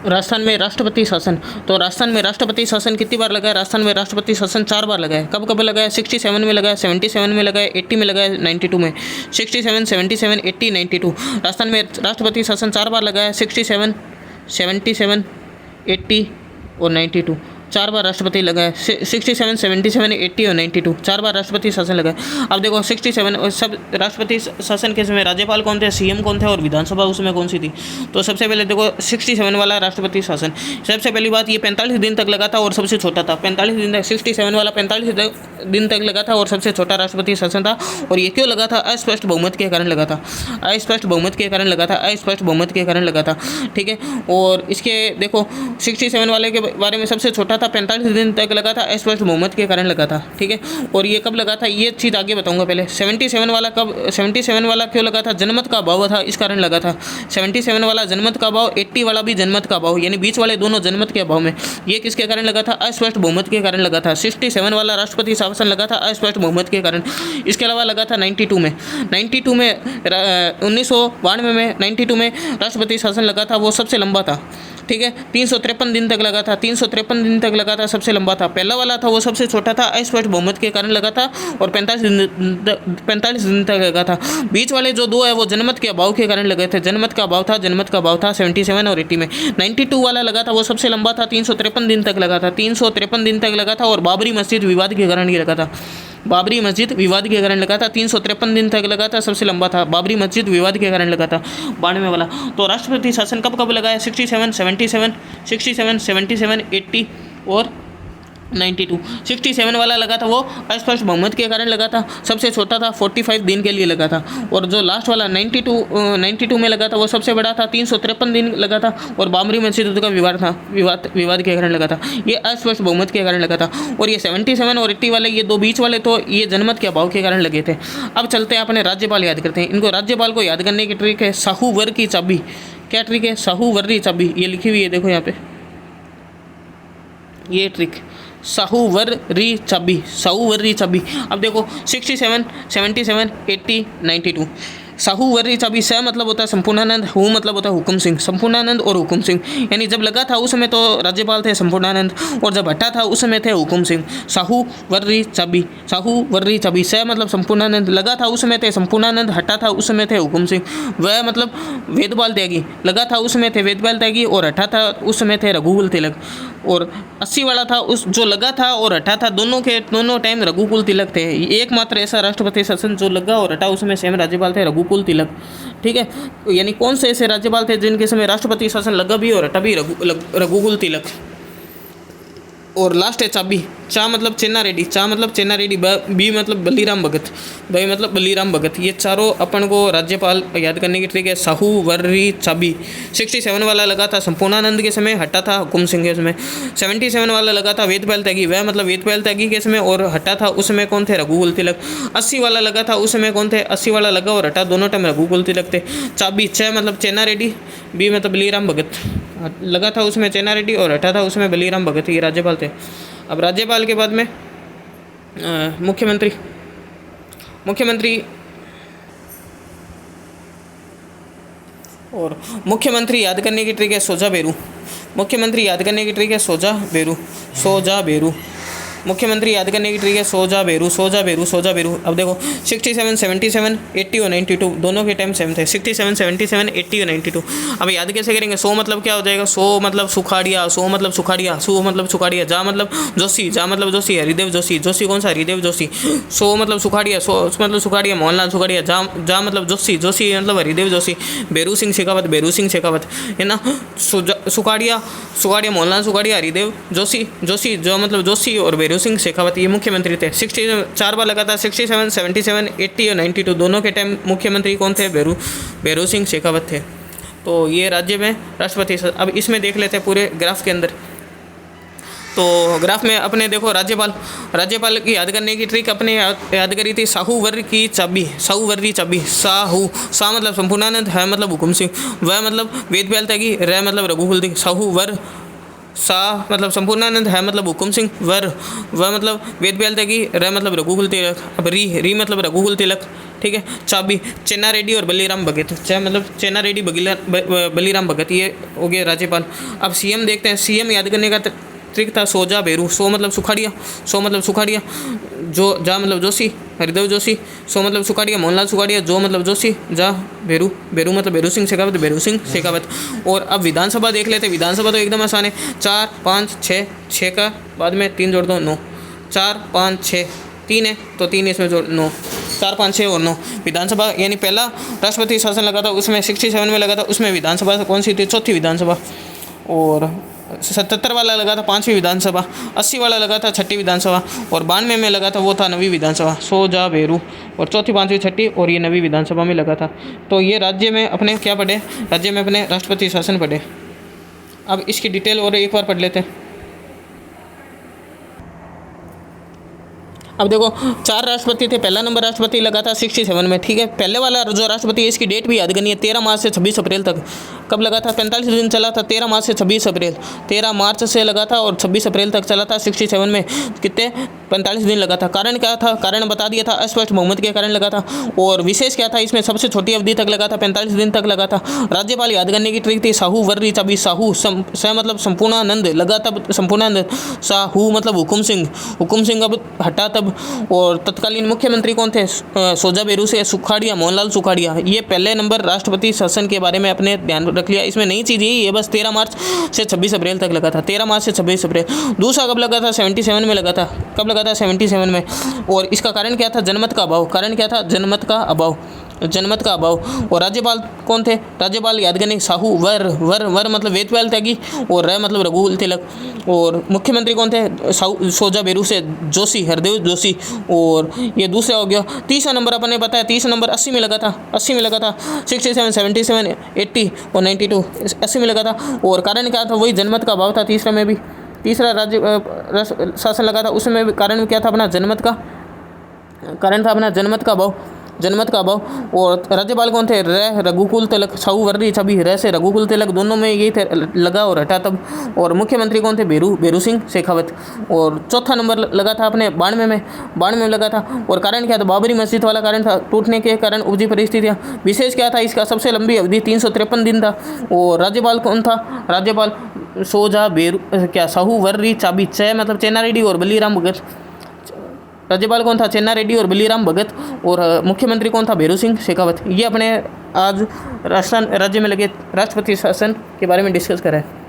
राजस्थान में राष्ट्रपति शासन। तो राजस्थान में राष्ट्रपति शासन कितनी बार लगा है? राजस्थान में राष्ट्रपति शासन 4 बार लगा है। कब कब लगा है? 67 में लगा है, 77 में लगा है, 80 में लगा है, 92 में। 67, 77, 80, 92। राजस्थान में राष्ट्रपति शासन 4 बार लगा है, 67, 77, 80 और 92। 4 बार राष्ट्रपति लगा है। 67, 77, 80 और 92। 4 बार राष्ट्रपति शासन लगा है। अब देखो 67 और सब राष्ट्रपति शासन के समय राज्यपाल कौन थे, सीएम कौन थे और विधानसभा उस समय कौन सी थी? तो सबसे पहले देखो 67 वाला राष्ट्रपति शासन, सबसे पहली बात ये 45 दिन तक लगा था और सबसे छोटा था। 45 दिन तक 67 वाला 45 दिन तक लगा था और सबसे छोटा राष्ट्रपति शासन था। और ये क्यों लगा था? अस्पष्ट बहुमत के कारण लगा था। अस्पष्ट बहुमत के कारण लगा था। अस्पष्ट बहुमत के कारण लगा था। ठीक है। और इसके देखो 67 वाले के बारे में सबसे छोटा 45 दिन तक लगा था, अस्पष्ट बहुमत के कारण लगा था। ठीक है। और ये कब लगा था ये चीज़ आगे बताऊंगा। पहले 77 वाला कब, 77 वाला क्यों लगा था? जनमत का अभाव था, इस कारण लगा था। 77 वाला जनमत का अभाव, 80 वाला भी जनमत का अभाव, यानी बीच वाले दोनों जनमत के अभाव में। ये किसके कारण लगा था? अस्पष्ट बहुमत के कारण लगा था। 67 वाला राष्ट्रपति शासन लगा था अस्पष्ट बहुमत के कारण। इसके अलावा लगा था 92 में 1992 में 92 में राष्ट्रपति शासन लगा था, वो सबसे लंबा था। ठीक है। 353 दिन तक लगा था। 353 दिन तक लगा था, सबसे लंबा था। पहला वाला था वो सबसे छोटा था, अस्पष्ट बहुमत के कारण लगा था और 45 दिन तक लगा था। बीच वाले जो दो है वो जनमत के अभाव के कारण लगे थे। जनमत का अभाव था 77 और 80 में। 92 वाला लगा था वो सबसे लंबा था, 353 दिन तक लगा था। 353 दिन तक लगा था और बाबरी मस्जिद विवाद के कारण ये लगा था। बाबरी मस्जिद विवाद के कारण लगा था। 353 दिन तक लगा था, सबसे लंबा था। बाबरी मस्जिद विवाद के कारण लगा था 92 वाला। तो राष्ट्रपति शासन कब कब लगा है? 67, 77, 80 और 92। 67 वाला लगा था वो अस्पष्ट बहुमत के कारण लगा था, सबसे छोटा था, 45 दिन के लिए लगा था। और जो लास्ट वाला 92 में लगा था वो सबसे बड़ा था, 353 दिन लगा था और बाबरी मस्जिद का विवाद के कारण लगा था। ये अस्पष्ट बहुमत के कारण लगा था। और ये 77 और 80 वाले, ये दो बीच वाले तो ये जनमत के अभाव के कारण लगे थे। अब चलते हैं अपने राज्यपाल याद करते हैं। इनको राज्यपाल को याद करने की ट्रिक है साहूवर की चाबी। क्या ट्रिक है? साहूवर्री चाबी, ये लिखी हुई है, देखो यहाँ पे ये ट्रिक, साहूवर्री चाबी। अब देखो 67, 77, 80, 92। साहूवर्री चाबी, स मतलब होता है संपूर्णानंद, हु मतलब होता है हुकुम सिंह। संपूर्णानंद और हुकुम सिंह, यानी जब लगा था उस समय तो राज्यपाल थे संपूर्णानंद और जब हटा था उस समय थे हुकुम सिंह। साहूवर्री चाबी, स मतलब संपूर्णानंद, लगा था उस समय थे संपूर्णानंद, हटा था उस समय थे हुकुम सिंह। वह मतलब वेदपाल त्यागी, लगा था उस समय थे वेदपाल त्यागी और हटा था उस समय थे रघुकुल तिलक। और 80 वाला था उस जो लगा था और हटा था, दोनों टाइम रघुकुल तिलक थे। एकमात्र ऐसा राष्ट्रपति शासन जो लगा और हटा उसमें सेम राज्यपाल थे रघुकुल तिलक। ठीक है। यानी कौन से ऐसे राज्यपाल थे जिनके समय राष्ट्रपति शासन लगा भी और हटा भी? रघुकुल तिलक। और लास्ट है चाबी, चा मतलब चेन्ना रेड्डी, बी मतलब बलीराम भगत। ये चारों अपन को राज्यपाल याद करने की ट्रिक है, साहूवर्री चाबी। 67 वाला लगा था संपूर्णानंद के समय, हटा था हुकुम सिंह के समय। 77 वाला लगा था वेदपाल त्यागी, वह मतलब वेदपाल त्यागी के समय और हटा था उस समय कौन थे? रघुकुल तिलक। 80 वाला लगा था उस समय कौन थे? 80 वाला लगा और हटा दोनों टाइम रघुकुल तिलक थे। चाबी, च मतलब चेन्ना रेड्डी, बी मतलब बलीराम भगत, लगा था उसमें चेन्ना रेड्डी और हटा था उसमें बलीराम भगत, ये राज्यपाल थे। अब राज्यपाल के बाद में मुख्यमंत्री याद करने की ट्रिक है सोजा बेरू। मुख्यमंत्री याद करने की ट्रिक है सोजा बेरू। मुख्यमंत्री याद करने की ट्रिक है सोजा बेरू। अब देखो 67, 77, 80 और 92 दोनों के टाइम सेम थे। 67, 77, 80 और 92। अब याद कैसे करेंगे? सो मतलब क्या हो जाएगा? सो मतलब सुखाड़िया, सु मतलब सुखाड़िया, जा मतलब जोशी, हरिदेव जोशी कौन सा? हरिदेव जोशी। सो मतलब सुखाड़िया, मोहनलाल सुखाड़िया, जा मतलब जोशी मतलब हरिदेव जोशी। बेरू सिंह शेखावत है ना। सुखाड़िया मोहनलाल सुखाड़िया, हरिदेव जोशी जो मतलब जोशी और बेरू सिंह शेखावत, ये मुख्यमंत्री थे। 4 बार लगा था, 67, 77, 80 और 92 दोनों के टाइम मुख्यमंत्री कौन थे? बेरू सिंह शेखावत थे। तो ये राज्य में राष्ट्रपति। अब इसमें देख लेते हैं पूरे ग्राफ के अंदर। तो ग्राफ में अपने देखो राज्यपाल की याद करने की ट्रिक अपने याद करी थी साहूवर्री चाबी। सा मतलब संपूर्णानंद, है मतलब हुकुम सिंह, वह मतलब वेदपाल त्यागी, र मतलब रघुकुल तिलक। सा मतलब संपूर्णानंद, है मतलब हुकुम सिंह, वर व मतलब वेद प्याल त्यागी, र मतलब रघुकुल तिलक, अब री मतलब रघुकुल तिलक, ठीक है। चाबी चेन्ना रेड्डी और बलीराम भगत, चाहे मतलब चेन्ना रेड्डी बलीराम भगत, ये हो गए राज्यपाल। अब सीएम देखते हैं, सीएम याद करने का ट्रिक था सोजा बेरू, सो मतलब सुखाड़िया, सो मतलब सुखाड़िया, जो जा मतलब जोशी, हरिदेव जोशी, सो मतलब सुखाड़िया, मोहनलाल सुखाड़िया, जो मतलब जोशी, जा बेरू, बेरू मतलब बेरू सिंह शेखावत, बेरू सिंह शेखावत। और अब विधानसभा देख लेते हैं, विधानसभा तो एकदम आसान है, 4 5 6, 6 का बाद में 3 जोड़ दो 9, 4 5 6, 3 है तो 3 इसमें जोड़ 9, 4 5 6 और 9। विधानसभा यानी पहला राष्ट्रपति शासन लगा था उसमें 67 में लगा था, उसमें विधानसभा कौन सी थी, चौथी विधानसभा। और 77 वाला लगा था 5वीं विधानसभा, 80 वाला लगा था 6ठी विधानसभा, और 92 में लगा था वो था 9वीं विधानसभा, सो जा बेरू, और चौथी 5वीं 6ठी और ये 9वीं विधानसभा में लगा था। तो ये राज्य में अपने क्या पढ़े, राज्य में अपने राष्ट्रपति शासन पढ़े। अब इसकी डिटेल और एक बार पढ़ लेते हैं। अब देखो 4 राष्ट्रपति थे, पहला नंबर राष्ट्रपति लगा था 67 में, ठीक है। पहले वाला जो राष्ट्रपति है इसकी डेट भी याद करनी है, 13 मार्च से 26 अप्रैल तक। कब लगा था, 45 दिन चला था, 13 मार्च से 26 अप्रैल, 13 मार्च से लगा था और 26 अप्रैल तक चला था। 67 में कितने 45 दिन लगा था। कारण क्या था, कारण बता दिया था, अस्पष्ट बहुमत के कारण लगा था। और विशेष क्या था, इसमें सबसे छोटी अवधि तक लगा था, 45 दिन तक लगा था। राज्यपाल याद करने की ट्रिक थी, साहू वर्री चाबी, साहू स मतलब संपूर्णानंद लगा तब संपूर्णानंद, साहू मतलब हुकुम सिंह अब हटा तब। और तत्कालीन मुख्यमंत्री कौन थे, सोजा बेरू से सुखाड़िया, मोहनलाल सुखाड़िया। ये पहले नंबर राष्ट्रपति शासन के बारे में अपने ध्यान रख लिया। इसमें नई चीज़ ये बस 13 मार्च से 26 अप्रैल तक लगा था, 13 मार्च से 26 अप्रैल। दूसरा कब लगा था, 77 में लगा था। कब लगा था, 77 में। और इसका कारण क्या था, जनमत का अभाव। कारण क्या था, जनमत का अभाव, जनमत का अभाव। और राज्यपाल कौन थे, राज्यपाल याद करने, साहू वर मतलब वेदपाल त्यागी, और र मतलब रघुकुल तिलक। और मुख्यमंत्री कौन थे, सोजा बेरू से जोशी, हरदेव जोशी। और ये दूसरा हो गया। तीसरा नंबर अपने पता है, तीसरा नंबर 80 में लगा था, 80 में लगा था। 67 77 80 और 92 80 में लगा था। और कारण क्या था, वही जनमत का अभाव था। तीसरा में भी, तीसरा राज्य शासन लगा था, उसमें भी कारण क्या था, अपना जनमत का कारण था, अपना जनमत का अभाव, जनमत का अभाव। और राज्यपाल कौन थे, रघुकुल तिलक, साहू वर्री छवि, र से रघुकुल तिलक, दोनों में यही थे, लगा और हटा तब। और मुख्यमंत्री कौन थे, बेरू सिंह शेखावत। और चौथा नंबर लगा था अपने 92 में लगा था। और कारण क्या था, बाबरी मस्जिद वाला कारण था, टूटने के कारण उपजी परिस्थितियाँ। विशेष क्या था, इसका सबसे लंबी अवधि 353 दिन था। और राज्यपाल कौन था, राज्यपाल सोजा बेरू क्या, साहू वर्री चाबी, च मतलब चेन्ना रेड्डी और बलीराम भगत। राज्यपाल कौन था, चेन्ना रेड्डी और बलीराम भगत। और मुख्यमंत्री कौन था, बेरू सिंह शेखावत। ये अपने आज राज्य में लगे राष्ट्रपति शासन के बारे में डिस्कस करा है।